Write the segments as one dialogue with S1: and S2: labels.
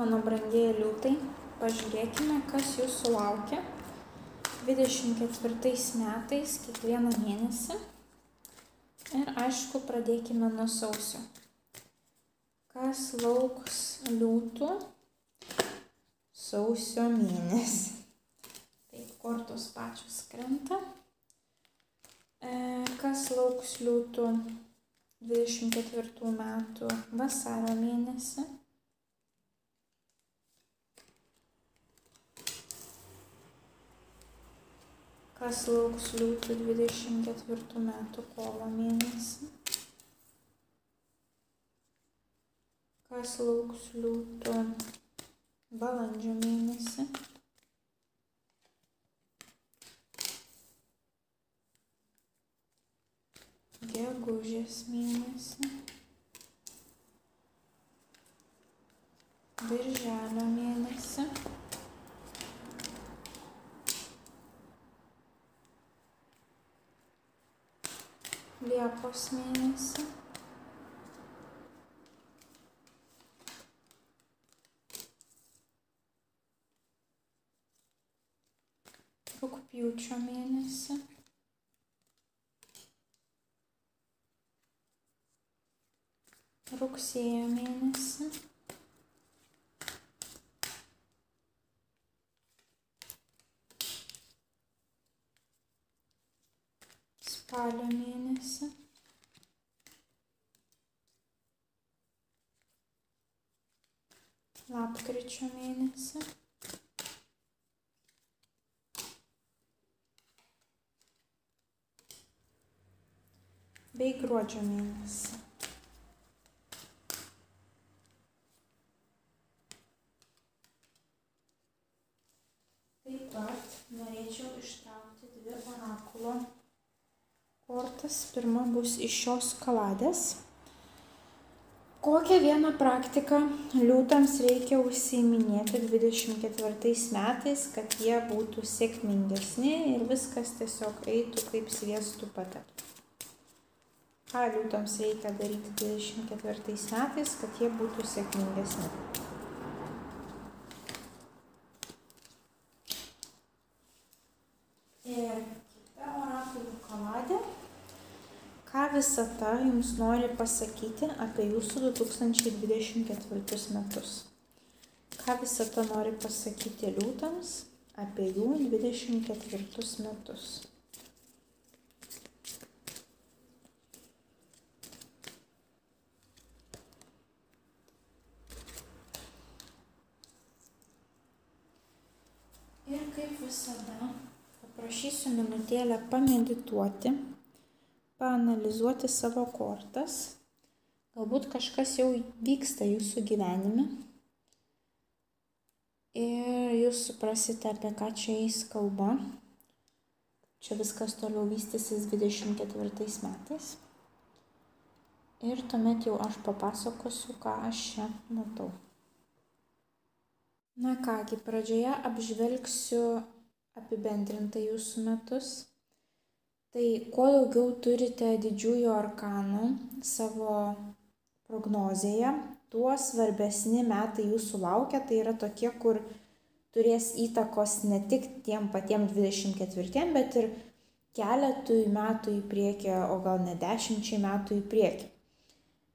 S1: Mano brangieji liūtai, pažiūrėkime, kas jūsų laukia 24 metais kiekvieną mėnesį. Ir aišku, pradėkime nuo sausio. Kas lauks liūtų sausio mėnesį? Taip, kortos pačios krenta. Kas lauks liūtų 24 metų vasario mėnesį? Kas lauks liūtų 24 metų kovo mėnesį? Kas lauks liūtų balandžio mėnesį? Gegužės mėnesį? Birželio mėnesį? Liepos mėnesį? Rugpjūčio mėnesį? Rugsėjo mėnesį? Spalio mėnesį? Lapkričio mėnesį? Bei gruodžio mėnesį. Taip pat norėčiau ištraukti 2 orakulo kortas. Pirma bus iš šios kaladės. Kokią vieną praktiką liūtams reikia užsiiminėti 24 metais, kad jie būtų sėkmingesni ir viskas tiesiog eitų kaip sviestu patepta? Ką liūtams reikia daryti 24 metais, kad jie būtų sėkmingesni? Ir kita orakulų kaladė. Ką visata jums nori pasakyti apie jūsų 2024 metus? Ką visata nori pasakyti liūtams apie jų 24 metus? Ir kaip visada, paprašysiu minutėlę pamedituoti, paanalizuoti savo kortas. Galbūt kažkas jau vyksta jūsų gyvenime ir jūs suprasite, apie ką čia eis kalba. Čia viskas toliau vystysis 24 metais. Ir tuomet jau aš papasakosiu, ką aš čia matau. Na kągi, pradžioje apžvelgsiu apibendrintai jūsų metus. Tai kuo daugiau turite didžiųjų arkanų savo prognozėje, tuo svarbesni metai jūsų laukia. Tai yra tokie, kur turės įtakos ne tik tiem patiem 24, bet ir keletui metų į priekį, o gal ne 10 metų į priekį.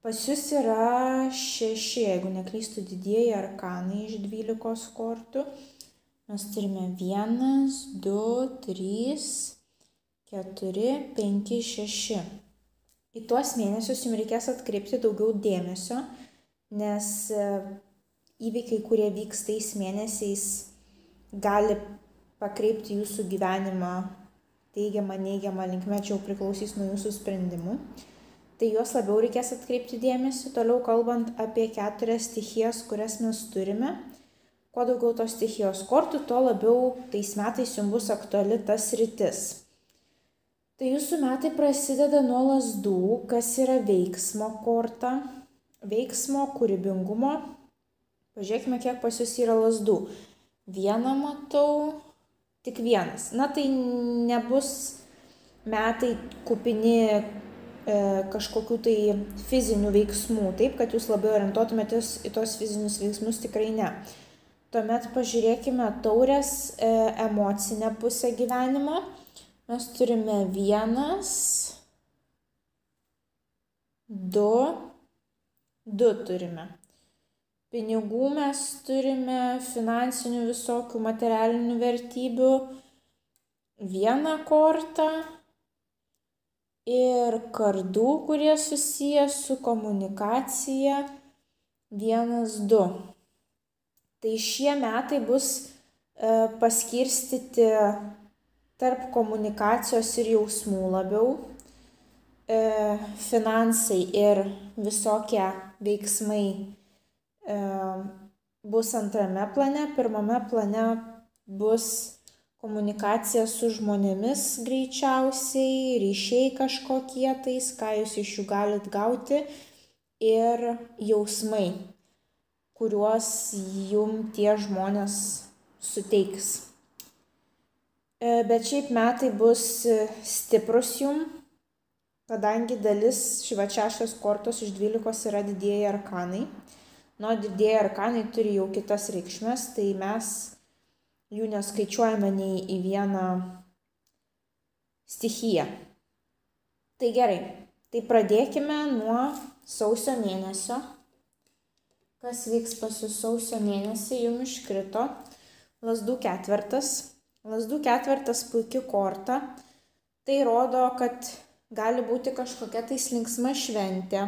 S1: Pas jūs yra 6, jeigu neklystu, didieji arkanai iš 12 kortų. Mes turime 1, 2, 3, 4, 5, 6. Į tuos mėnesius jums reikės atkreipti daugiau dėmesio, nes įvykiai, kurie vyks tais mėnesiais, gali pakreipti jūsų gyvenimą teigiamą, neigiamą linkme, čia jau priklausys nuo jūsų sprendimų. Tai juos labiau reikės atkreipti dėmesį. Toliau kalbant apie 4 stichijas, kurias mes turime. Kuo daugiau tos stichijos kortų, tuo labiau tais metais jums bus aktuali tas sritis. Tai jūsų metai prasideda nuo lazdų, kas yra veiksmo korta, veiksmo, kūrybingumo. Pažiūrėkime, kiek pas jūs yra lazdų. 1 matau, tik 1. Na tai nebus metai kupini kažkokių tai fizinių veiksmų, taip, kad jūs labai orientuotumėtės į tos fizinius veiksmus, tikrai ne. Tuomet pažiūrėkime taurės emocinę pusę gyvenimo. Mes turime 1, 2 turime. Pinigų mes turime, finansinių visokių materialinių vertybių, 1 kortą ir kardų, kurie susiję su komunikacija, 1, 2. Tai šie metai bus paskirstyti tarp komunikacijos ir jausmų labiau. Finansai ir visokie veiksmai bus antrame plane. Pirmame plane bus komunikacija su žmonėmis greičiausiai, ryšiai kažkokie tais, ką jūs iš jų galit gauti, ir jausmai, kuriuos jum tie žmonės suteiks. Bet šiaip metai bus stiprus jum, kadangi dalis šešios kortos iš 12 yra didieji arkanai. Didieji arkanai turi jau kitas reikšmes, tai mes jų neskaičiuojame nei į vieną stichiją. Tai gerai, tai pradėkime nuo sausio mėnesio. Kas vyks pas jūs sausio mėnesį? Jums iškrito lazdų ketvertas. Lazdų ketvertas puiki korta. Tai rodo, kad gali būti kažkokia tai linksma šventė.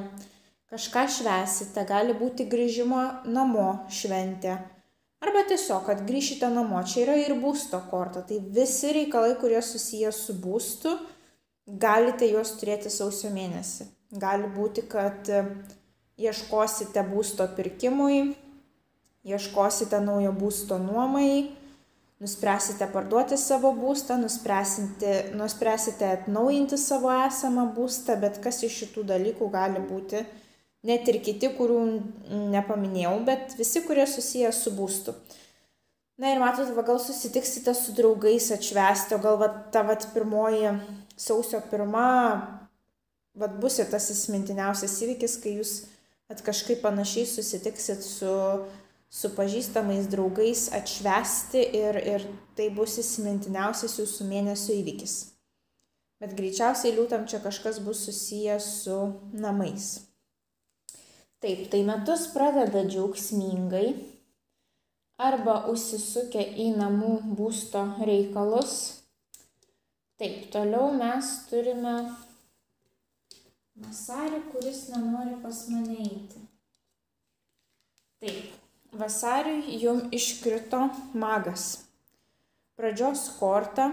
S1: Kažką švęsite, gali būti grįžimo namo šventė. Arba tiesiog, kad grįšite namo. Čia yra ir būsto korta. Tai visi reikalai, kurie susiję su būstu, galite juos turėti sausio mėnesį. Gali būti, kad ieškosite būsto pirkimui, ieškosite naujo būsto nuomai, nuspręsite parduoti savo būstą, nuspręsite atnaujinti savo esamą būstą, bet kas iš šitų dalykų gali būti. Net ir kiti, kurių nepaminėjau, bet visi, kurie susiję su būstu. Na ir matot, gal susitiksite su draugais atšvęsti, o gal ta pirmoji sausio 1 bus ir tas įsimintiniausias įvykis, kai jūs kažkaip panašiai susitiksit su pažįstamais draugais atšvęsti ir tai bus įsimintiniausias jūsų mėnesio įvykis. Bet greičiausiai liūtam čia kažkas bus susijęs su namais. Taip, tai metus pradeda džiaugsmingai arba užsisukę į namų būsto reikalus. Taip, toliau mes turime vasarį, kuris nenori pas mane eiti. Taip, vasariui jum iškrito magas. Pradžios korta,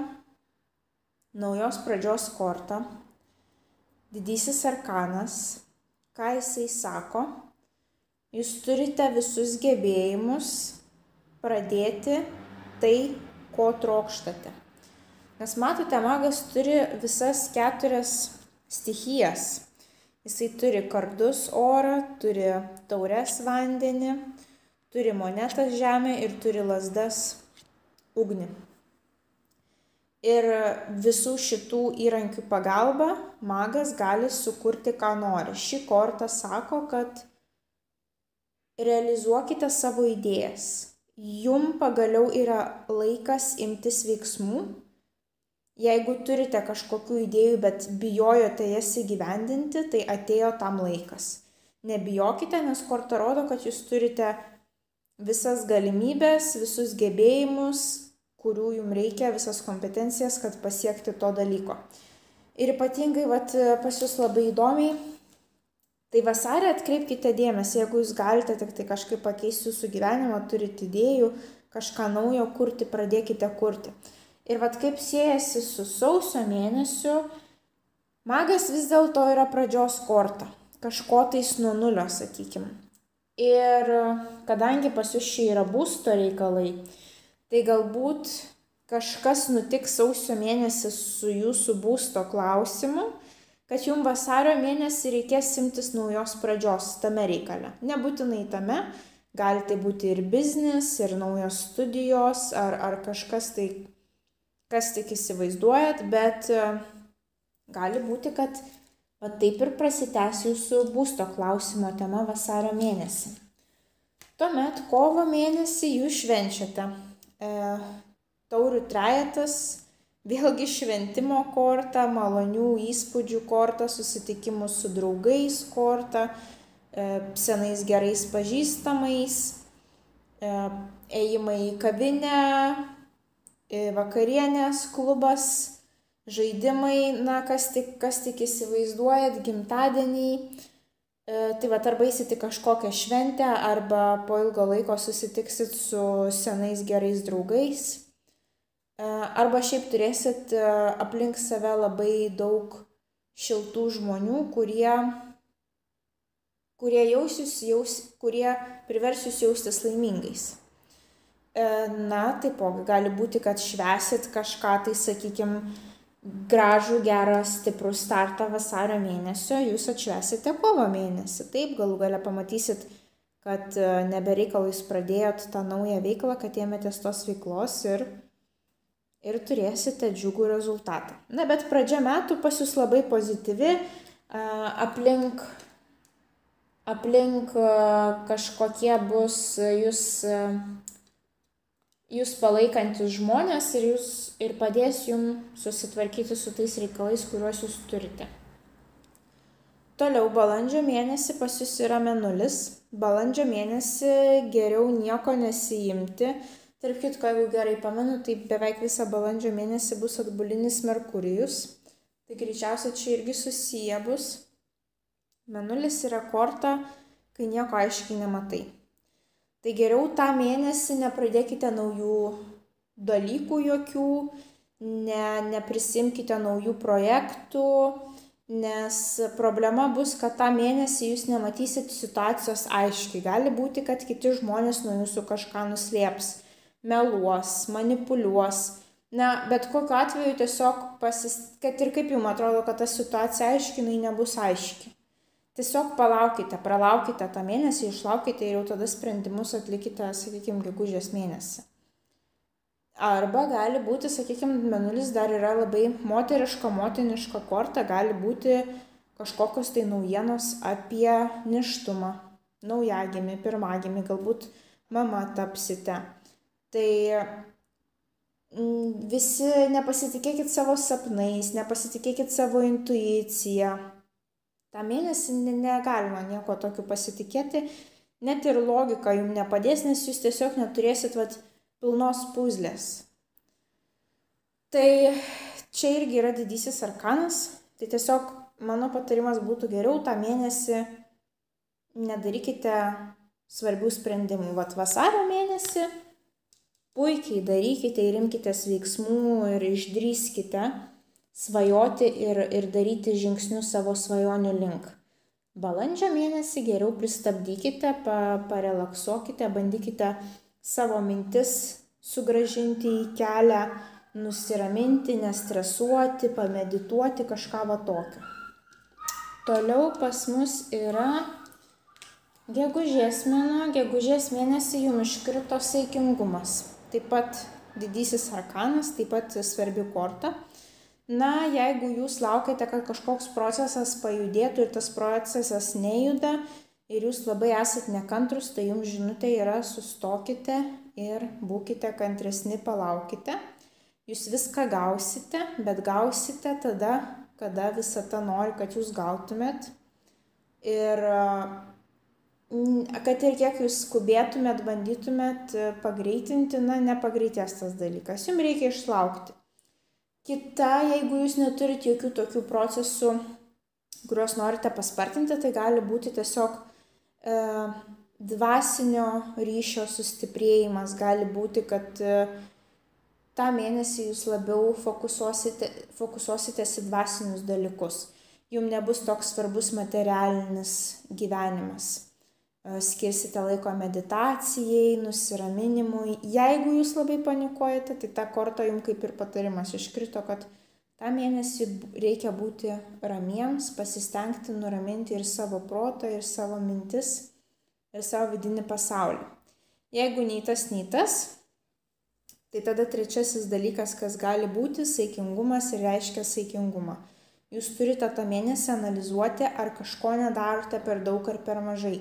S1: naujos pradžios korta, didysis arkanas. Ką jisai sako? Jūs turite visus gebėjimus pradėti tai, ko trokštate. Nes matote, magas turi visas 4 stichijas. Jisai turi kardus orą, turi taures vandenį, turi monetas žemę ir turi lazdas ugnį. Ir visų šitų įrankių pagalba magas gali sukurti, ką nori. Ši korta sako, kad realizuokite savo idėjas. Jum pagaliau yra laikas imtis veiksmų. Jeigu turite kažkokių idėjų, bet bijojote jas įgyvendinti, tai atėjo tam laikas. Nebijokite, nes korta rodo, kad jūs turite visas galimybės, visus gebėjimus, kurių jums reikia, visas kompetencijas, kad pasiekti to dalyko. Ir ypatingai pas jūs labai įdomiai, tai vasarį atkreipkite dėmesį, jeigu jūs galite tik tai kažkaip pakeisti jūsų gyvenimą, turite idėjų, kažką naujo kurti, pradėkite kurti. Ir kaip siejasi su sausio mėnesiu, magas vis dėlto yra pradžios korta, kažko tais nuo nulio, sakykime. Ir kadangi pas jūs čia yra būsto reikalai, tai galbūt kažkas nutiks sausio mėnesį su jūsų būsto klausimu, kad jums vasario mėnesį reikės imtis naujos pradžios tame reikale. Nebūtinai tame, gali tai būti ir biznis, ir naujos studijos, ar kažkas tai, kas tik įsivaizduojat, bet gali būti, kad O taip ir prasitęs jūsų būsto klausimo tema vasario mėnesį. Tuomet kovo mėnesį jūs švenčiate. Taurių trejetas, vėlgi šventimo korta, malonių įspūdžių korta, susitikimų su draugais korta, senais gerais pažįstamais, ėjimai į kavinę, vakarienės, klubas, žaidimai, kas tik įsivaizduojat, gimtadieniai. Tai arba eisit į kažkokią šventę, arba po ilgo laiko susitiksit su senais gerais draugais, arba šiaip turėsit aplink save labai daug šiltų žmonių, kurie privers jūs jaustis laimingais. Taipogi gali būti, kad švęsit kažką, tai sakykime, gražų, gerą, stiprų startą vasario mėnesio, jūs atšvęsite kovo mėnesį. Taip, galų gale pamatysit, kad nebereikalų jūs pradėjot tą naują veiklą, kad ėmėtės tos veiklos ir turėsite džiugų rezultatą. Bet pradžia metų pas jūs labai pozityvi, aplink kažkokie bus jūs palaikantis žmonės ir padės jums susitvarkyti su tais reikalais, kuriuos jūs turite. Toliau balandžio mėnesį pas jūs yra Mėnulis. Balandžio mėnesį geriau nieko nesiimti. Tarp kitko, jeigu gerai pamenu, tai beveik visą balandžio mėnesį bus atbulinis Merkurijus. Tai greičiausiai čia irgi susiję bus. Mėnulis yra korta, kai nieko aiškiai nematai. Tai geriau tą mėnesį nepradėkite naujų dalykų jokių, neprisimkite naujų projektų, nes problema bus, kad tą mėnesį jūs nematysit situacijos aiškiai. Gali būti, kad kiti žmonės nuo jūsų kažką nuslėps, meluos, manipuliuos. Bet kokiu atveju tiesiog kad ir kaip jums atrodo, kad ta situacija aiškiai, jinai nebus aiški. Tiesiog pralaukite tą mėnesį, išlaukite ir jau tada sprendimus atlikite, sakykime, gegužės mėnesį. Arba gali būti, sakykime, Mėnulis dar yra labai motiniška korta, gali būti kažkokios tai naujienos apie nėštumą, naujagimį, pirmagimį, galbūt mama tapsite. Tai visi nepasitikėkit savo sapnais, nepasitikėkit savo intuicija. tą mėnesį negalima nieko tokio pasitikėti, net ir logika jums nepadės, nes jūs tiesiog neturėsit pilnos puzlės. Tai čia irgi yra didysis arkanas, tai tiesiog mano patarimas būtų geriau tą mėnesį nedarykite svarbių sprendimų. Vasario mėnesį puikiai darykite ir imkitės veiksmų ir išdrįskite svajoti ir daryti žingsnius savo svajonių link. Balandžio mėnesį geriau pristabdykite, parelaksuokite, bandykite savo mintis sugrąžinti į kelią, nusiraminti, nestresuoti, pamedituoti, kažką tokio. Toliau pas mus yra gegužės mėnuo. Gegužės mėnesį jums iškrito saikingumas. Taip pat didysis arkanas, taip pat svarbi korta. Jeigu jūs laukiate, kad kažkoks procesas pajudėtų ir tas procesas nejuda ir jūs labai esat nekantrus, tai jums žinutė yra: sustokite ir būkite kantresni, palaukite. Jūs viską gausite, bet gausite tada, kada visata nori, kad jūs gautumėt. Ir kad ir kiek jūs skubėtumėt, bandytumėt pagreitinti, nepagreitės tas dalykas. Jums reikia išlaukti. Kita, jeigu jūs neturit jokių tokių procesų, kuriuos norite paspartinti, tai gali būti tiesiog dvasinio ryšio sustiprėjimas. Gali būti, kad tą mėnesį jūs labiau fokusuositės į dvasinius dalykus. Jums nebus toks svarbus materialinis gyvenimas. Skirsite laiko meditacijai, nusiraminimui. Jeigu jūs labai panikuojate, tai ta korta jums kaip ir patarimas iškrito, kad tą mėnesį reikia būti ramiems, pasistengti nuraminti ir savo protą, ir savo mintis, ir savo vidinį pasaulį. Jeigu nei tas, tai tada trečiasis dalykas, kas gali būti, saikingumas ir reiškia saikingumą. Jūs turite tą mėnesį analizuoti, ar kažko nedarote per daug ar per mažai.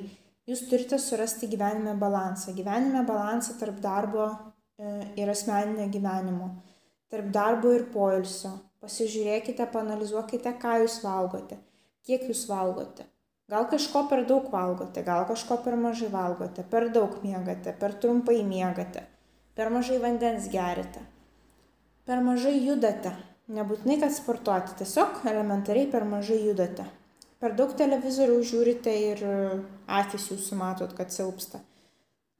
S1: Jūs turite surasti gyvenime balansą. Gyvenime balansą tarp darbo ir asmeninio gyvenimo, tarp darbo ir poilsio. Pasižiūrėkite, paanalizuokite, ką jūs valgote, kiek jūs valgote. Gal kažko per daug valgote, gal kažko per mažai valgote, per daug miegate, per trumpai miegate, per mažai vandens gerite, per mažai judate. Nebūtinai, kad sportuoti, tiesiog elementariai per mažai judate. Per daug televizorių žiūrite ir akis jūsų matot, kad silpsta.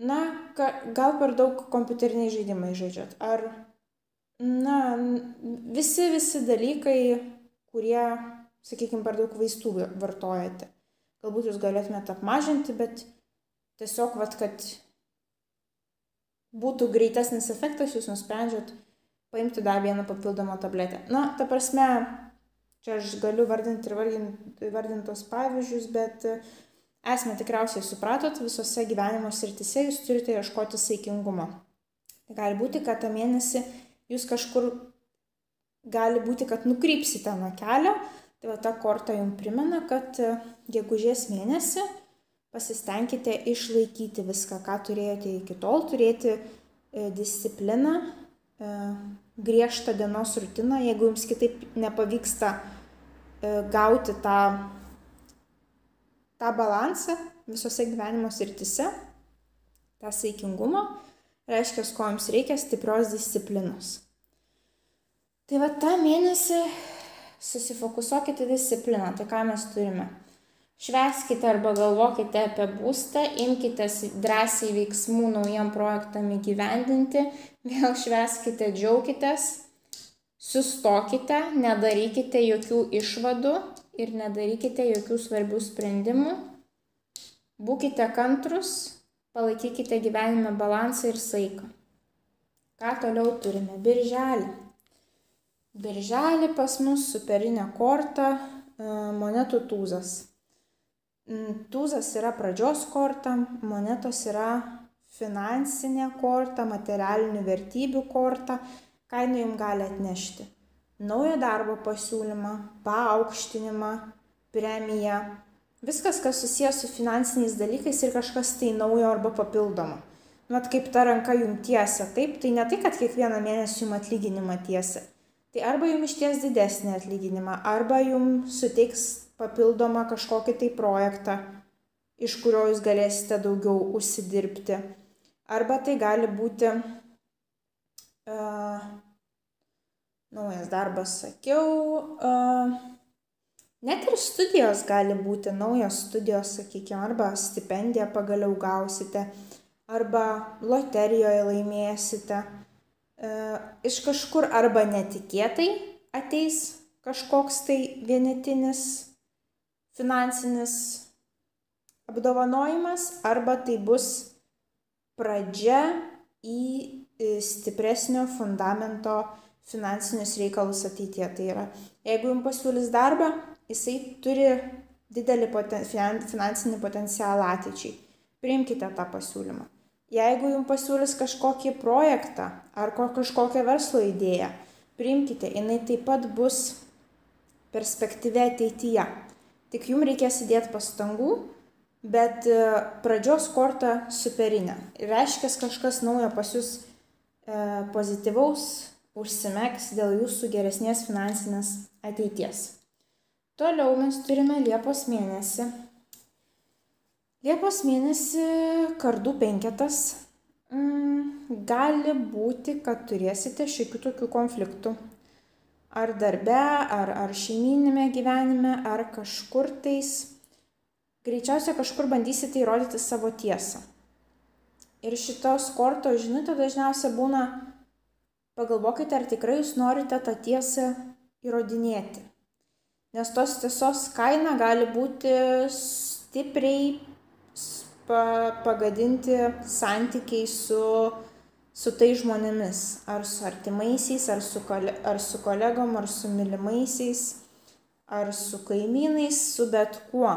S1: Na, gal per daug kompiuteriniai žaidimai žaidžiat. Ar, visi dalykai, kurie, sakykime, per daug vaistų vartojate. Galbūt jūs galėtumėte apmažinti, bet tiesiog, kad būtų greitesnis efektas, jūs nusprendžiat paimti dar vieną papildomą tabletę. Ta prasme, čia aš galiu vardinti ir vardinti tos pavyzdžius, bet esmę tikriausiai supratot, visose gyvenimo srityse jūs turite ieškoti saikingumo. Tai gali būti, kad tą mėnesį jūs kažkur, gali būti, kad nukrypsite nuo kelio. Tai ta korta jums primena, kad gegužės mėnesį pasistengkite išlaikyti viską, ką turėjote iki tol, turėti discipliną, griežtą dienos rutiną. Jeigu jums kitaip nepavyksta gauti tą balansą visose gyvenimo srityse, tą saikingumą, reiškia, ko jums reikia stiprios disciplinos. Tai tą mėnesį susifokusuokite discipliną. Tai ką mes turime? Švęskite arba galvokite apie būstą, imkitės drąsiai veiksmų naujam projektam įgyvendinti, vėl švęskite, džiaukitės, sustokite, nedarykite jokių išvadų ir nedarykite jokių svarbių sprendimų. Būkite kantrus, palaikykite gyvenime balansą ir saiką. Ką toliau turime? Birželį. Birželį pas mus superinė korta, monetų tūzas. Tūzas yra pradžios korta, monetos yra finansinė korta, materialinių vertybių korta, ką jinai jums gali atnešti. Naują darbo pasiūlymą, paaukštinimą, premiją. Viskas, kas susijęs su finansiniais dalykais ir kažkas tai naujo arba papildomo. Kaip ta ranka jums tiesia, taip, tai ne tai, kad kiekvieną mėnesį jums atlyginimą tiesia. Tai arba jums išties didesnį atlyginimą, arba jums suteiks papildomą kažkokį tai projektą, iš kurio jūs galėsite daugiau užsidirbti. Arba tai gali būti naujas darbas, sakiau, net ir studijos gali būti, naujos studijos, sakykime, arba stipendiją pagaliau gausite, arba loterijoje laimėsite. Iš kažkur arba netikėtai ateis kažkoks tai vienetinis finansinis apdovanojimas, arba tai bus pradžia į stipresnio fundamento finansinius reikalus ateityje. Tai yra, jeigu jums pasiūlys darbą, jisai turi didelį finansinį potencialą ateičiai. Priimkite tą pasiūlymą. Jeigu jums pasiūlys kažkokį projektą ar kažkokią verslo idėją, priimkite, jinai taip pat bus perspektyvi ateityje. Tik jums reikės įdėti pastangų, bet pradžios korta superinė. Reiškia, kažkas naujo pas jūs pozityvaus užsimegs dėl jūsų geresnės finansinės ateities. Toliau mes turime Liepos mėnesį. Liepos mėnesį kardų penketas. Gali būti, kad turėsite šiokių tokių konfliktų. Ar darbe, ar šeimynime gyvenime, ar kažkur tais. Greičiausiai kažkur bandysite įrodyti savo tiesą. Ir šitos kortos žinutė dažniausiai būna, pagalvokite, ar tikrai jūs norite tą tiesą įrodinėti. Nes tos tiesos kaina gali būti stipriai pagadinti santykiai su tai žmonėmis, ar su artimaisiais, ar su kolegom, ar su mylimaisiais, ar su kaimynais, su bet kuo.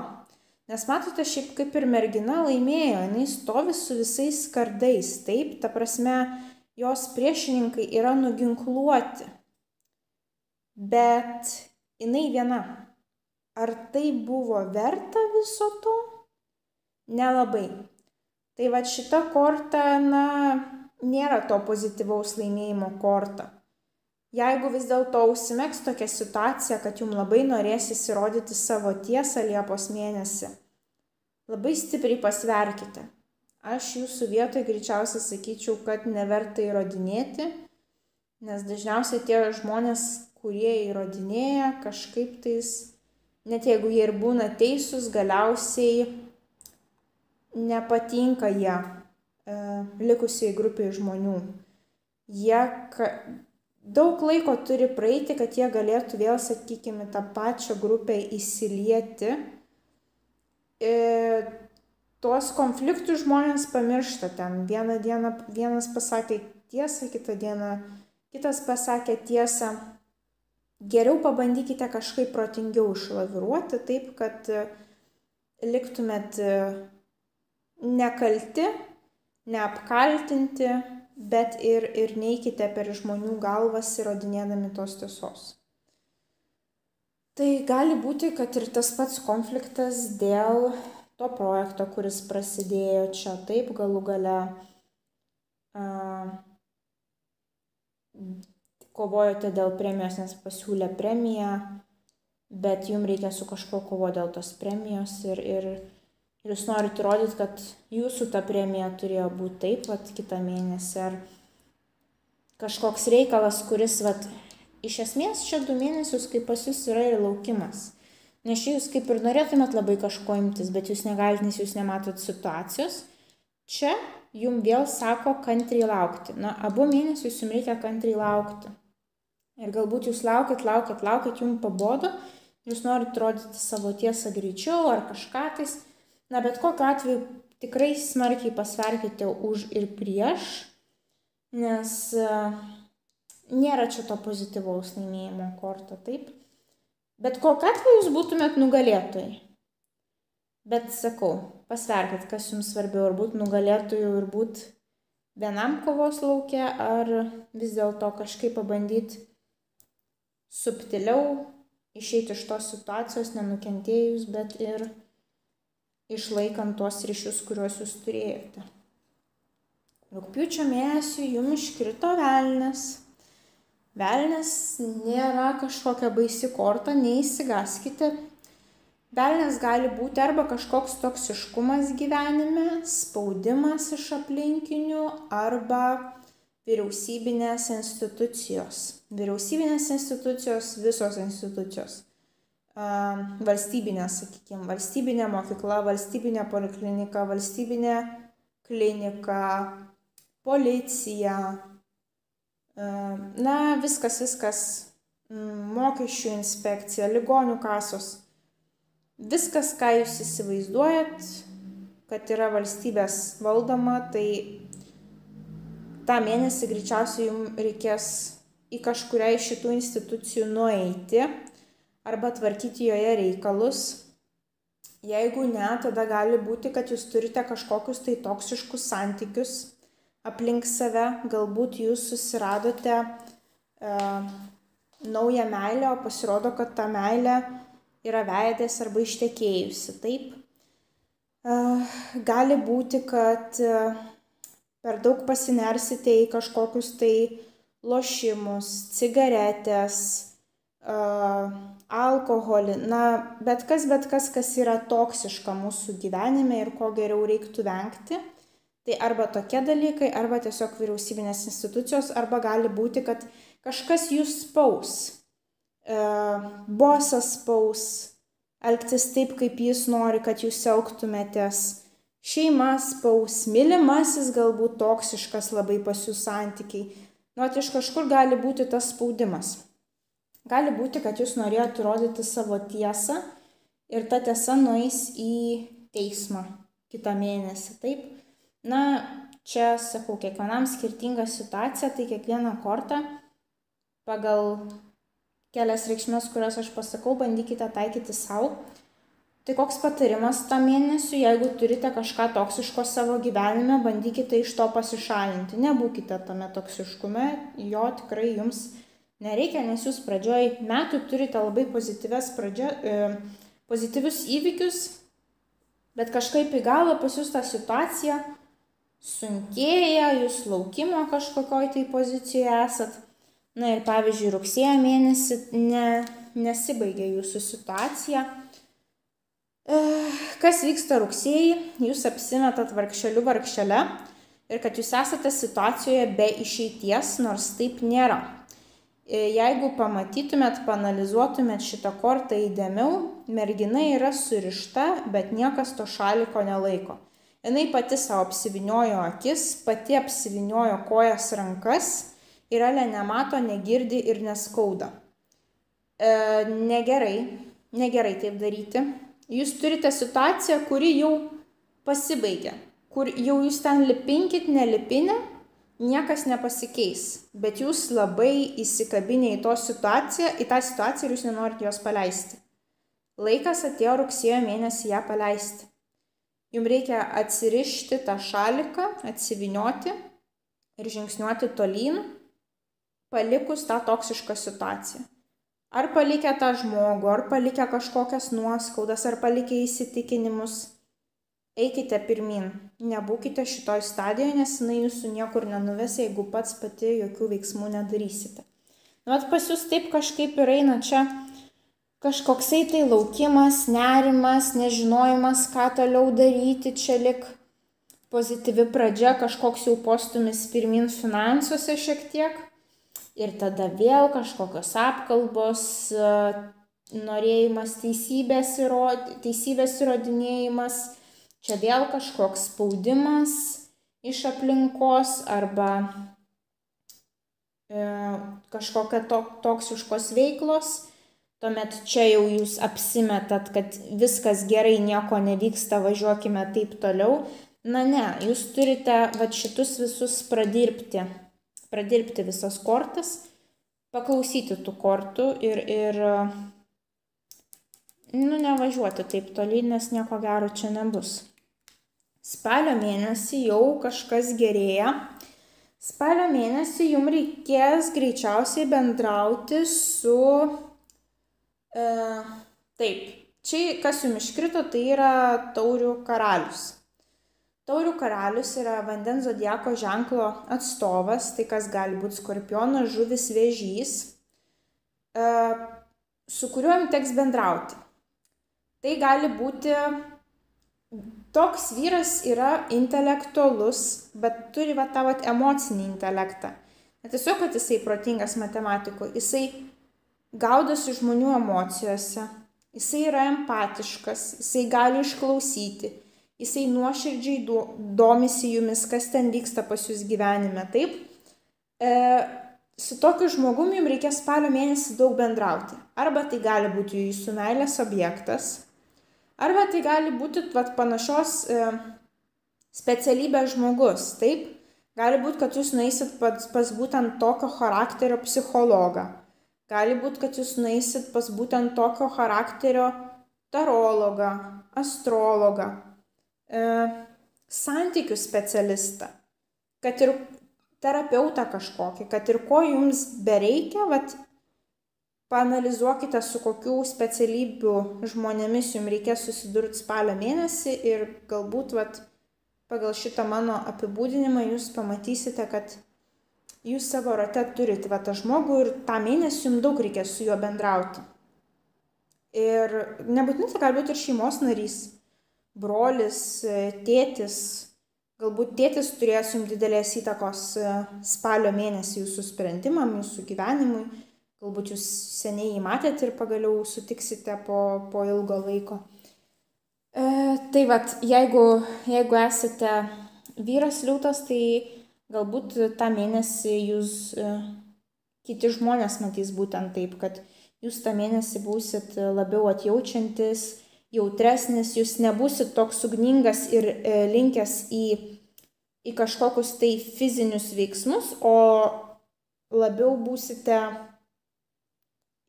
S1: Nes matote, šiaip kaip ir mergina laimėjo, jinai stovi su visais kardais, taip, ta prasme, jos priešininkai yra nuginkluoti. Bet jinai viena. Ar tai buvo verta viso to? Nelabai. Tai va šita korta, nėra to pozityvaus laimėjimo korta. Jeigu vis dėlto užsimegs tokia situacija, kad jums labai norėsis įrodyti savo tiesą Liepos mėnesį, labai stipriai pasverkite. Aš jūsų vietoje greičiausiai sakyčiau, kad neverta įrodinėti, nes dažniausiai tie žmonės, kurie įrodinėja kažkaip tais, net jeigu jie ir būna teisūs, galiausiai nepatinka jie likusiai grupiai žmonių. Jie daug laiko turi praeiti, kad jie galėtų vėl, sakykime, tą pačią grupę įsilieti. Tuos konfliktus žmonės pamiršta ten. Vieną dieną vienas pasakė tiesą, kitą dieną kitas pasakė tiesą. Geriau pabandykite kažkaip protingiau išlaviruoti, taip, kad liktumėt nekalti, neapkaltinti, bet ir neikite per žmonių galvas įrodinėdami tos tiesos. Tai gali būti, kad ir tas pats konfliktas dėl to projekto, kuris prasidėjo čia, taip, galų gale kovojote dėl premijos, nes pasiūlė premiją, bet jums reikia su kažkuo kovoti dėl tos premijos ir jūs norite įrodyti, kad jūsų ta premija turėjo būti taip, kitą mėnesį, ar kažkoks reikalas, kuris, iš esmės čia 2 mėnesius, kaip pas jūs yra ir laukimas. Nes jūs kaip ir norėtumėt labai kažko imtis, bet jūs negalite, nes jūs nematot situacijos. Čia jums vėl sako kantriai laukti. Abu mėnesius jums reikia kantriai laukti. Ir galbūt jūs laukit, jums pabodo, jūs norite rodyti savo tiesą greičiau ar kažką tais. Bet kokiu atveju tikrai smarkiai pasverkite už ir prieš, nes nėra čia to pozityvaus laimėjimo korto, taip. Bet kokiu atveju jūs būtumėt nugalėtojai. Bet sakau, pasverkit, kas jums svarbiau, ar būti nugalėtojų ir būti vienam kovos lauke, ar vis dėlto kažkaip pabandyti subtiliau išeiti iš tos situacijos, nenukentėjus, bet ir išlaikant tuos ryšius, kuriuos jūs turėjote. Rugpjūčio mėnesį jums iškrito velnias. Velnias nėra kažkokia baisi korta, neįsigaskite. Velnias gali būti arba kažkoks toksiškumas gyvenime, spaudimas iš aplinkinių, arba vyriausybinės institucijos. Vyriausybinės institucijos, visos institucijos. Valstybinė, sakykime, valstybinė mokykla, valstybinė poliklinika, valstybinė klinika, policija, viskas, mokesčių inspekcija, ligonių kasos, viskas, ką jūs įsivaizduojat, kad yra valstybės valdoma, tai tą mėnesį greičiausiai jums reikės į kažkurią iš šitų institucijų nueiti, arba tvarkyti joje reikalus. Jeigu ne, tada gali būti, kad jūs turite kažkokius tai toksiškus santykius aplink save. Galbūt jūs susiradote naują meilę, o pasirodo, kad ta meilė yra vedęs arba ištekėjusi. Taip. Gali būti, kad per daug pasinersite į kažkokius tai lošimus, cigaretės, alkoholį, bet kas yra toksiška mūsų gyvenime ir ko geriau reiktų vengti. Tai arba tokie dalykai, arba tiesiog vyriausybinės institucijos, arba gali būti, kad kažkas jūs spaus. Bosas spaus elgtis taip, kaip jis nori, kad jūs elgtumėtės. Šeima spaus, mylimasis galbūt toksiškas labai pas jų santykiai. Iš kažkur gali būti tas spaudimas. Gali būti, kad jūs norėjote rodyti savo tiesą ir ta tiesa nueis į teismą kitą mėnesį. Taip. Čia, sakau, kiekvienam skirtinga situacija, tai kiekvieną kortą pagal kelias reikšmės, kurias aš pasakau, bandykite taikyti savo. Tai koks patarimas tam mėnesiu, jeigu turite kažką toksiško savo gyvenime, bandykite iš to pasišalinti. Nebūkite tame toksiškume, jo tikrai jums Nereikia, nes jūs pradžioj metų turite labai pozityvius įvykius, bet kažkaip į galvą pas jūs ta situacija sunkėja, jūs laukimo kažkokioj tai pozicijoje esat. Na ir pavyzdžiui, rugsėjo mėnesį nesibaigia jūsų situacija. Kas vyksta rugsėjį, jūs apsimetat vargšele ir kad jūs esate situacijoje be išeities, nors taip nėra. Jeigu pamatytumėt, panalizuotumėt šitą kortą įdėmiau, mergina yra surišta, bet niekas to šaliko nelaiko. Jinai pati savo apsiviniojo akis, pati apsiviniojo kojas, rankas ir ale nemato, negirdi ir neskauda. Negerai taip daryti. Jūs turite situaciją, kuri jau pasibaigia, kur jau jūs ten lipinkit, nelipinę, niekas nepasikeis, bet jūs labai įsikabinę į tą situaciją ir jūs nenorite jos paleisti. Laikas atėjo rugsėjo mėnesį ją paleisti. Jums reikia atsirišti tą šaliką, atsivinioti ir žingsniuoti tolyn, palikus tą toksišką situaciją. Ar palikę tą žmogų, ar palikę kažkokias nuoskaudas, ar palikę įsitikinimus, eikite pirmin. Nebūkite šitoj stadijoje, nes jinai jūsų niekur nenuves, jeigu pati jokių veiksmų nedarysite. Pas jūs taip kažkaip ir eina čia kažkoksai tai laukimas, nerimas, nežinojimas, ką toliau daryti, čia lik pozityvi pradžia, kažkoks jau postūmis pirmin finansuose šiek tiek. Ir tada vėl kažkokios apkalbos, norėjimas teisybės įrodinėjimas, čia vėl kažkoks spaudimas iš aplinkos arba kažkokia toksiškos veiklos. Tuomet čia jau jūs apsimetat, kad viskas gerai, nieko nevyksta, važiuokime taip toliau. Ne, jūs turite šitus visus pradirbti visas kortas, paklausyti tų kortų ir nevažiuoti taip toli, nes nieko gero čia nebus. Spalio mėnesį jau kažkas gerėja. Spalio mėnesį jums reikės greičiausiai bendrauti su... čia kas jums iškrito, tai yra taurių karalius. Taurių karalius yra vandens zodiako ženklo atstovas, tai kas gali būti skorpionas, žuvis, vėžys, su kuriuo jums teks bendrauti. Tai gali būti, toks vyras yra intelektualus, bet turi tavo emocinį intelektą. Ne tiesiog, kad jisai protingas matematikų, jisai gaudosi žmonių emocijose, jisai yra empatiškas, jisai gali išklausyti. Jisai nuoširdžiai domisi jumis, kas ten vyksta pas jūs gyvenime, taip? Su tokiu žmogumi jums reikės spalio mėnesį daug bendrauti. Arba tai gali būti jūsų meilės objektas, arba tai gali būti panašios specialybės žmogus, taip? Gali būti, kad jūs nueisit pas būtent tokio charakterio psichologą. Gali būti, kad jūs nueisit pas būtent tokio charakterio tarologą, astrologą. Santykių specialistą, kad ir terapeutą kažkokį, kad ir ko jums bereikia, paanalizuokite, su kokių specialybių žmonėmis jums reikės susidurti spalio mėnesį ir galbūt pagal šitą mano apibūdinimą jūs pamatysite, kad jūs savo rate turite tą žmogų ir tą mėnesį jums daug reikės su juo bendrauti. Ir nebūtinai tai gali būti ir šeimos narys. Brolis, tėtis, galbūt tėtis turės jums didelės įtakos spalio mėnesį jūsų sprendimam, jūsų gyvenimui, galbūt jūs seniai jį matėte ir pagaliau sutiksite po ilgo laiko. Jeigu esate vyras liūtas, tai galbūt tą mėnesį jūs kiti žmonės matys būtent taip, kad jūs tą mėnesį būsit labiau atjaučiantis, jautresnis, jūs nebūsit toks ugningas ir linkęs į kažkokius tai fizinius veiksmus, o labiau būsite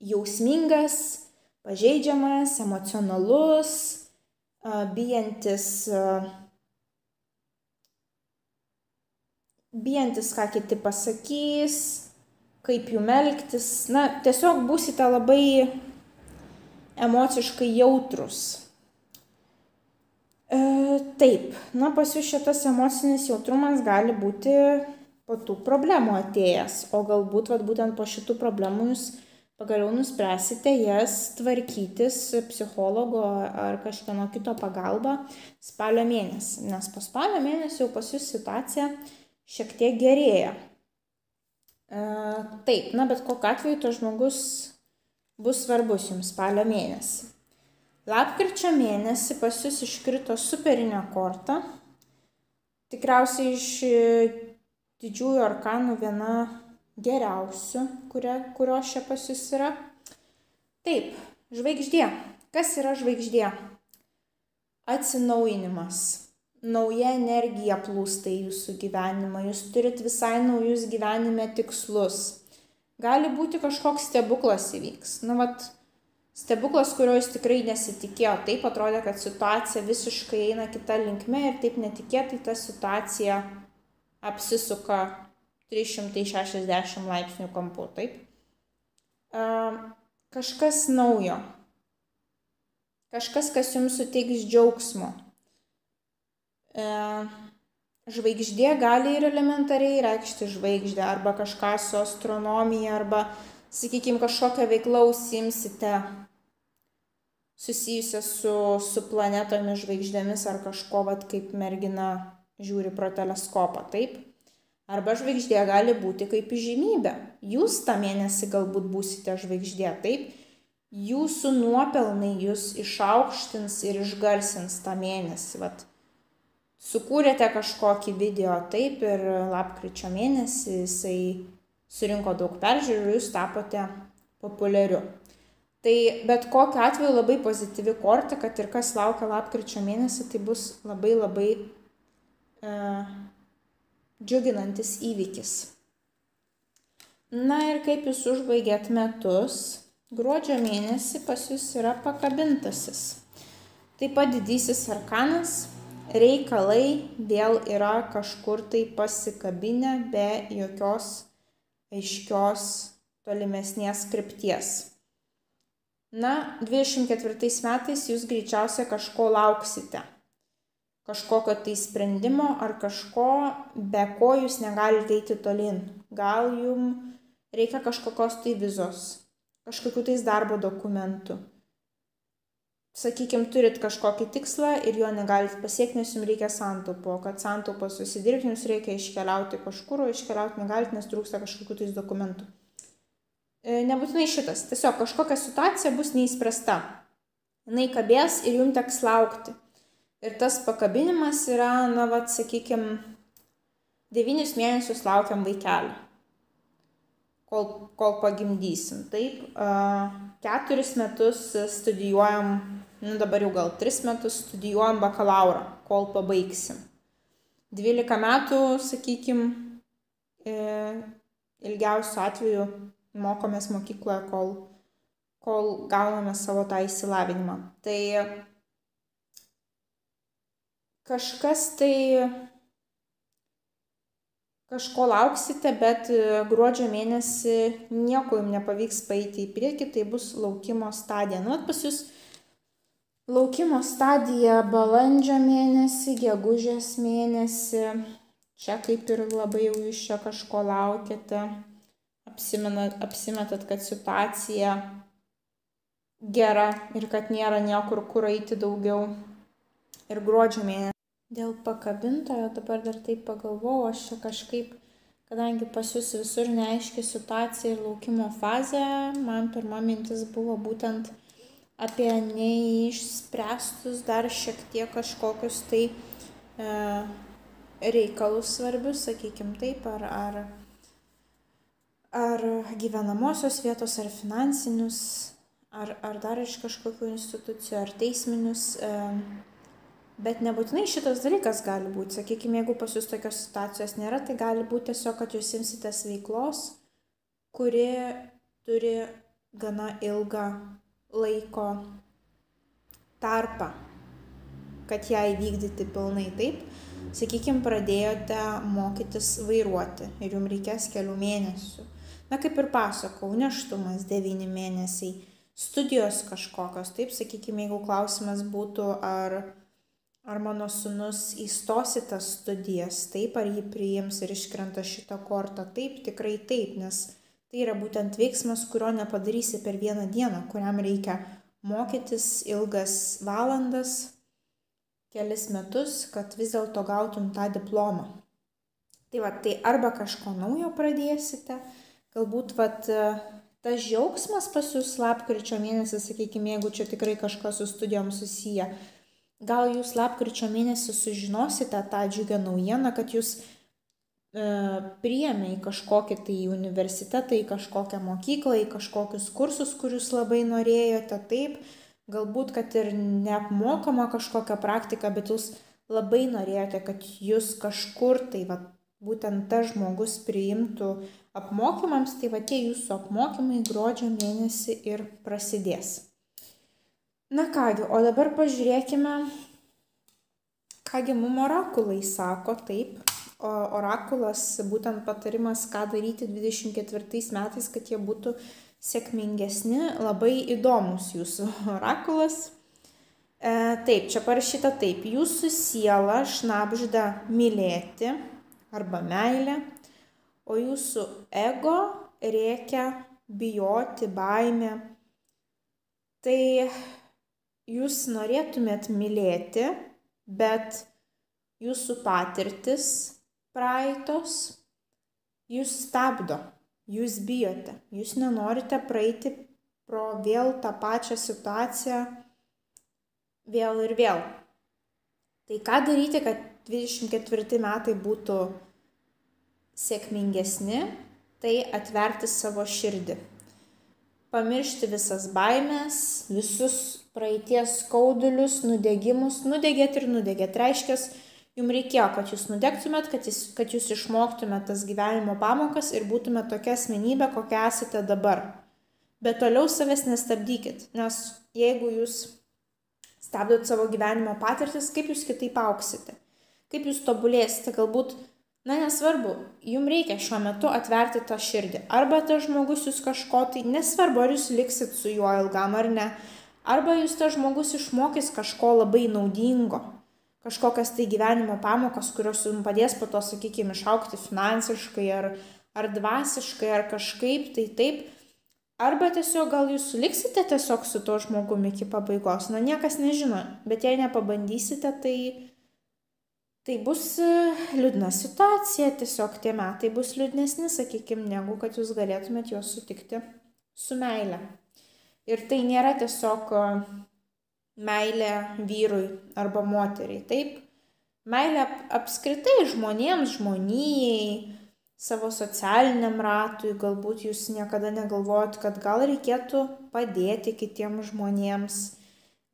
S1: jausmingas, pažeidžiamas, emocionalus, bijantis, ką kiti pasakys, kaip jum elgtis. Na, tiesiog būsite labai emociškai jautrus. Taip, na, pas jūs šitas emocinis jautrumas gali būti po tų problemų atėjęs, o galbūt būtent po šitų problemų jūs pagaliau nuspręsite jas tvarkytis psichologo ar kažkieno kito pagalba spalio mėnesį, nes po spalio mėnesį jau pas jūs situacija šiek tiek gerėja. Taip, na, bet kokiu atveju to žmogus bus svarbus jums spalio mėnesį. Lapkričio mėnesį pas jūs iškrito superinė korta, tikriausiai iš didžiųjų arkanų viena geriausių, kurios čia pas jūs yra. Taip, žvaigždė. Kas yra žvaigždė? Atsinaujinimas. Nauja energija plūsta į jūsų gyvenimą, jūs turit visai naujus gyvenime tikslus. Gali būti kažkoks stebuklas įvyks. Stebuklas, kurio jūs tikrai nesitikėjo. Taip atrodė, kad situacija visiškai eina kita linkme ir taip netikėtai ta situacija apsisuka 360 laipsnių kampu. Taip? Kažkas naujo. Kažkas, kas jums suteiks džiaugsmo. Žvaigždė gali ir elementariai reikšti žvaigždę arba kažką su astronomija arba, sakykime, kažkokią veiklą užsiimsite susijusią su planetomis, žvaigždėmis ar kažko, kaip mergina žiūri pro teleskopą, taip? Arba žvaigždė gali būti kaip įžymybė. Jūs tą mėnesį galbūt būsite žvaigždė, taip? Jūsų nuopelnai jūs išaukštins ir išgarsins tą mėnesį. Sukūrėte kažkokį video, taip, ir lapkričio mėnesį jisai surinko daug peržiūrų ir jūs tapote populiariu. Tai bet kokiu atveju labai pozityvi korta, kad ir kas laukia lapkričio mėnesį, tai bus labai labai džiuginantis įvykis. Na ir kaip jūs užbaigėt metus, gruodžio mėnesį pas jūs yra pakabintasis. Taip pat didysis arkanas, reikalai vėl yra kažkur tai pasikabinę be jokios aiškios tolimesnės krypties. Na, 24 metais jūs greičiausiai kažko lauksite. Kažkokio tai sprendimo ar kažko, be ko jūs negalite eiti tolyn. Gal jums reikia kažkokios tai vizos, kažkokių tais darbo dokumentų. Sakykime, turit kažkokį tikslą ir jo negalite pasiekti, nes jums reikia santaupo. Kad santaupą susidirbti, jums reikia iškeliauti kažkur, o iškeliauti negalite, nes trūksta kažkokių tais dokumentų. Nebūtinai šitas, tiesiog kažkokia situacija bus neįspręsta. Jinai kabės ir jums teks laukti. Ir tas pakabinimas yra, sakykime, 9 mėnesius laukiam vaikelį, kol pagimdysim. Taip, 4 metus studijuojam, dabar jau gal 3 metus studijuojam bakalaurą, kol pabaigsim. 12 metų, sakykime, ilgiausiu atveju mokomės mokykloje, kol gauname savo tą išsilavinimą. Tai kažko lauksite, bet gruodžio mėnesį nieko jums nepavyks paeiti į priekį, tai bus laukimo stadija. Pas jūs laukimo stadija balandžio mėnesį, gegužės mėnesį. Čia kaip ir labai jau iš čia kažko laukiate. Apsimetat, kad situacija gera ir kad nėra niekur kur eiti daugiau. Ir gruodžio mėnesį. Dėl pakabintojo dabar dar taip pagalvojau, aš čia kažkaip, kadangi pas jūs visur neaiški situacija ir laukimo fazė, man pirma mintis buvo būtent apie neišspręstus dar šiek tiek kažkokius tai reikalus svarbius, sakykime taip, ar gyvenamosios vietos, ar finansinius, ar dar iš kažkokių institucijų, ar teisminius, bet nebūtinai šitas dalykas gali būti. Sakykime, jeigu pas jūs tokios situacijos nėra, tai gali būti tiesiog, kad jūs imsitės veiklos, kuri turi gana ilgą laiko tarpą, kad ją įvykdyti pilnai. Taip, sakykime, pradėjote mokytis vairuoti ir jums reikės kelių mėnesių. kaip ir pasakau, nėštumas 9 mėnesiai, studijos kažkokios, taip, sakykime, jeigu klausimas būtų, ar mano sūnus įstos į tas studijas, taip, ar jį priims ir iškrenta šitą kortą, taip, tikrai taip, nes tai yra būtent veiksmas, kurio nepadarysi per vieną dieną, kuriam reikia mokytis ilgas valandas, kelis metus, kad vis dėlto gautum tą diplomą. Tai arba kažko naujo pradėsite, galbūt tas džiaugsmas pas jūs lapkričio mėnesį, sakykime, jeigu čia tikrai kažkas su studijom susiję, gal jūs lapkričio mėnesį sužinosite tą džiugę naujieną, kad jūs priėmė į kažkokį tai universitetą, į kažkokią mokyklą, į kažkokius kursus, kurius labai norėjote, taip, galbūt, kad ir neapmokama kažkokią praktiką, bet jūs labai norėjote, kad jūs kažkur, tai būtent tas žmogus priimtų apmokymams, tai tie jūsų apmokymai gruodžio mėnesį ir prasidės. Na kągi, o dabar pažiūrėkime, kągi mum orakulai sako, taip. Orakulas, būtent patarimas, ką daryti 24 metais, kad jie būtų sėkmingesni, labai įdomus jūsų orakulas. Taip, čia parašyta taip, jūsų siela šnabžda mylėti arba meilė, o jūsų ego rėkia bijoti, baimė. Tai jūs norėtumėt mylėti, bet jūsų patirtis praeitos jūs stabdo, jūs bijote, jūs nenorite praeiti pro vėl tą pačią situaciją vėl ir vėl. Tai ką daryti, kad 24 metai būtų sėkmingesni, tai atverti savo širdį. Pamiršti visas baimės, visus praeities skaudulius, nudegimus, nudegėt ir nudegėt. Reiškia, jums reikėjo, kad jūs nudegtumėt, kad jūs išmoktumėt tas gyvenimo pamokas ir būtumėt tokia asmenybė, kokia esate dabar. Bet toliau savęs nestabdykit, nes jeigu jūs stabdot savo gyvenimo patirtis, kaip jūs kitaip auksite, kaip jūs tobulėsite, galbūt, nesvarbu, jums reikia šiuo metu atverti tą širdį. Arba tas žmogus jūs kažko, tai nesvarbu, ar jūs liksit su juo ilgam ar ne, arba jūs tas žmogus išmokys kažko labai naudingo. Kažkokias tai gyvenimo pamokas, kurios jums padės po to, sakykime, išaukti finansiškai ar dvasiškai ar kažkaip, tai taip. Arba tiesiog gal jūs liksite tiesiog su tuo žmogumi iki pabaigos. Niekas nežino, bet jei nepabandysite, tai bus liūdna situacija, tiesiog tie metai bus liūdnesni, sakykime, negu kad jūs galėtumėt juos sutikti su meile. Ir tai nėra tiesiog meilė vyrui arba moteriai, taip? Meilė apskritai žmonėms, žmonijai, savo socialiniam ratui, galbūt jūs niekada negalvojot, kad gal reikėtų padėti kitiems žmonėms,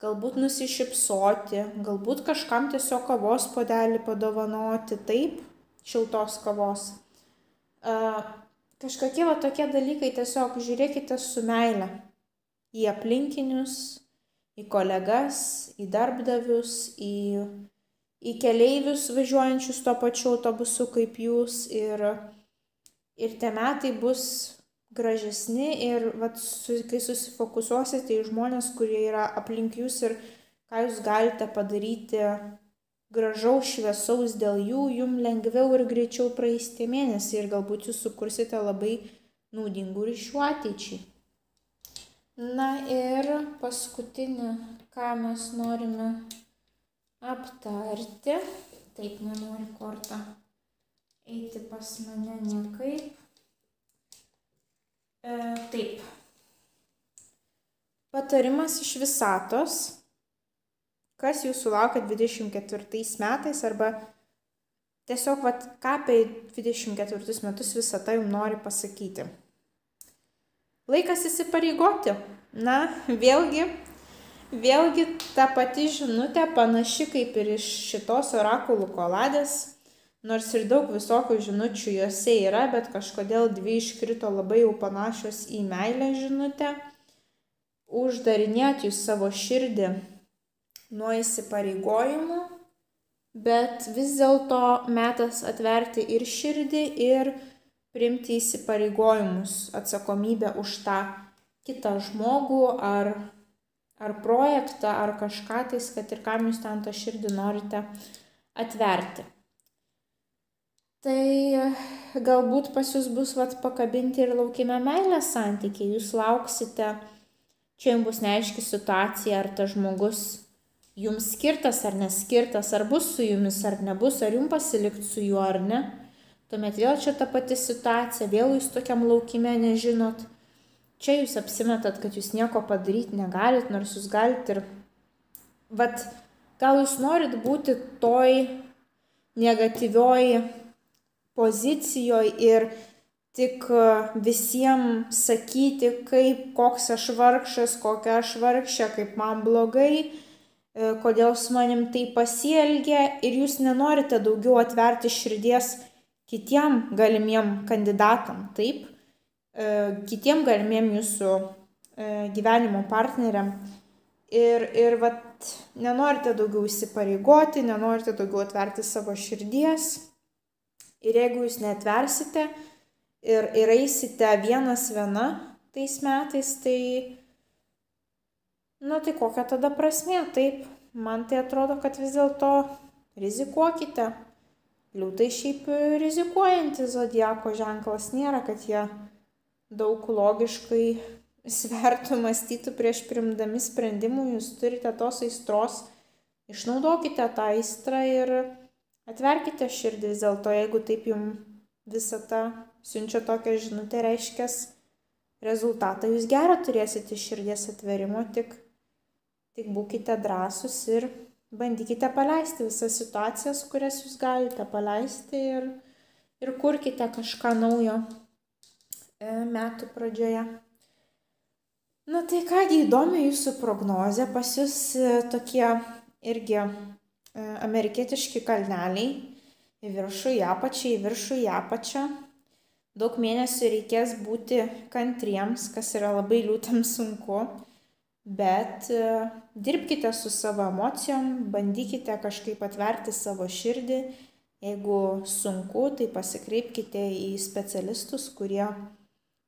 S1: galbūt nusišypsoti, galbūt kažkam tiesiog kavos puodelį padovanoti, taip, šiltos kavos. Kažkokie tokie dalykai, tiesiog žiūrėkite su meile į aplinkinius, į kolegas, į darbdavius, į keleivius važiuojančius tuo pačiu autobusu kaip jūs ir tie metai bus gražesni ir kai susifokusuosite į žmonės, kurie yra aplink jūs ir ką jūs galite padaryti gražaus, šviesaus dėl jų, jums lengviau ir greičiau praeis tie mėnesiai ir galbūt jūs sukursite labai naudingų ryšių ateičiai. Na ir paskutinį, ką mes norime aptarti, taip nenori kortą eiti pas mane niekaip. Taip. Patarimas iš visatos, kas jūsų laukia 24 metais arba tiesiog ką apie 24 metus visata jums nori pasakyti. Laikas įsipareigoti. Vėlgi ta pati žinutė panaši kaip ir iš šitos orakulų koladės, nors ir daug visokių žinučių juose yra, bet kažkodėl 2 iškrito labai jau panašios į meilę žinutę. Uždarinėt jūs savo širdį nuo įsipareigojimų, bet vis dėlto metas atverti ir širdį ir priimti įsipareigojimus, atsakomybę už tą kitą žmogų ar projektą, ar kažką tais, kad ir kam jūs ten tą širdį norite atverti. Tai galbūt pas jūs bus pakabinti ir laukime meilės santykiai, jūs lauksite, čia jums bus neaiški situacija, ar tas žmogus jums skirtas ar neskirtas, ar bus su jumis ar nebus, ar jums pasilikti su juo ar ne. Tuomet vėl čia ta pati situacija, vėl jūs tokiam laukime nežinot. Čia jūs apsimetat, kad jūs nieko padaryti negalit, nors jūs galit ir gal jūs norit būti toj negatyvioj pozicijoje ir tik visiems sakyti, koks aš vargšas, kokia aš vargšė, kaip man blogai, kodėl su manim tai pasielgia ir jūs nenorite daugiau atverti širdies kitiem galimiem kandidatam, taip, kitiem galimiem jūsų gyvenimo partneriam ir nenorite daugiau įsipareigoti, nenorite daugiau atverti savo širdies. Ir jeigu jūs neatversite ir eisite vienas viena tais metais, tai kokia tada prasmė, taip, man tai atrodo, kad vis dėlto rizikuokite. Liūtai šiaip rizikuojantis zodiako ženklas nėra, kad jie daug logiškai svertų, mąstytų prieš priimdami sprendimų, jūs turite tos aistros, išnaudokite tą aistrą ir atverkite širdį vis dėlto, jeigu taip jums visą tą siunčia tokią žinutę, reiškia rezultatą, jūs gerą turėsite iš širdies atverimo, tik būkite drąsūs ir bandykite paleisti visas situacijas, kurias jūs galite paleisti ir kurkite kažką naujo metų pradžioje. Tai kągi, įdomi jūsų prognozė, pas jūs tokie irgi amerikietiški kalneliai, į viršų, į apačią, į viršų, į apačią. Daug mėnesių reikės būti kantriems, kas yra labai liūtams sunku, bet dirbkite su savo emocijom, bandykite kažkaip atverti savo širdį. Jeigu sunku, tai pasikreipkite į specialistus, kurie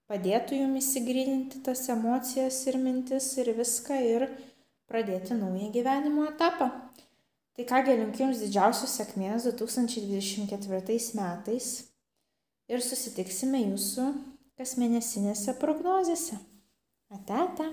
S1: padėtų jums įsigryninti tas emocijas ir mintis ir viską ir pradėti naują gyvenimo etapą. Tai kągi, linkiu jums didžiausios sėkmės 2024 metais ir susitiksime jūsų kasmėnesinėse prognozėse. Ate.